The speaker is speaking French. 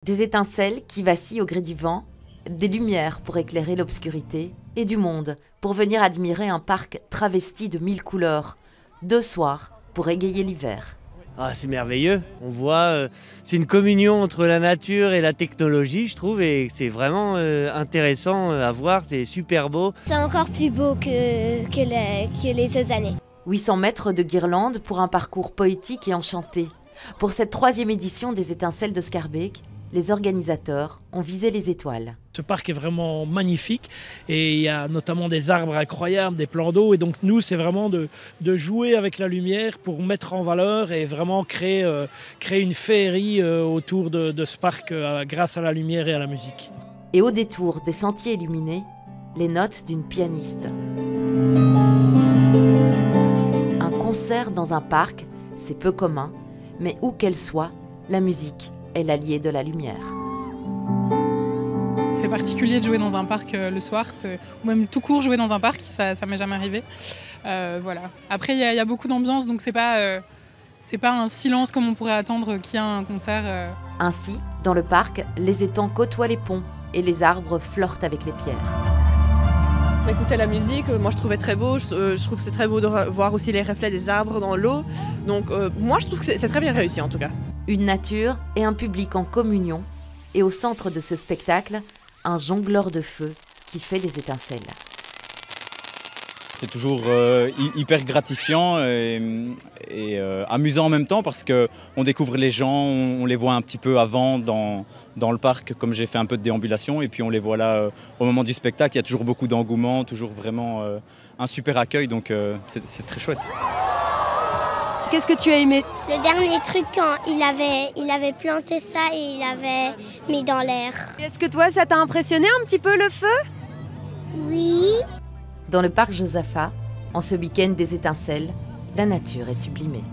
Des étincelles qui vacillent au gré du vent, des lumières pour éclairer l'obscurité et du monde pour venir admirer un parc travesti de 1000 couleurs, 2 soirs pour égayer l'hiver. Ah, c'est merveilleux, on voit, c'est une communion entre la nature et la technologie, je trouve, et c'est vraiment intéressant à voir, c'est super beau. C'est encore plus beau que les autres années. 800 mètres de guirlandes pour un parcours poétique et enchanté. Pour cette 3e édition des étincelles de Schaerbeek, les organisateurs ont visé les étoiles. Ce parc est vraiment magnifique et il y a notamment des arbres incroyables, des plans d'eau. Et donc nous, c'est vraiment de jouer avec la lumière pour mettre en valeur et vraiment créer une féerie autour de ce parc grâce à la lumière et à la musique. Et au détour des sentiers illuminés, les notes d'une pianiste. Un concert dans un parc, c'est peu commun, mais où qu'elle soit, la musique est l'allié de la lumière. C'est particulier de jouer dans un parc le soir, ou même tout court jouer dans un parc, ça m'est jamais arrivé. Voilà. Après, il y a beaucoup d'ambiance, donc c'est pas un silence comme on pourrait attendre qu'il y a un concert. Ainsi, dans le parc, les étangs côtoient les ponts et les arbres flirtent avec les pierres. On écoutait la musique, moi je trouvais très beau, je trouve que c'est très beau de voir aussi les reflets des arbres dans l'eau. Donc moi je trouve que c'est très bien réussi en tout cas. Une nature et un public en communion, et au centre de ce spectacle, un jongleur de feu qui fait des étincelles. C'est toujours hyper gratifiant et amusant en même temps parce qu'on découvre les gens, on les voit un petit peu avant dans le parc, comme j'ai fait un peu de déambulation, et puis on les voit là au moment du spectacle. Il y a toujours beaucoup d'engouement, toujours vraiment un super accueil, donc c'est très chouette. Qu'est-ce que tu as aimé? Le dernier truc, quand il avait planté ça et il avait mis dans l'air. Est-ce que toi, ça t'a impressionné un petit peu le feu? Oui. Dans le parc Josaphat, en ce week-end des étincelles, la nature est sublimée.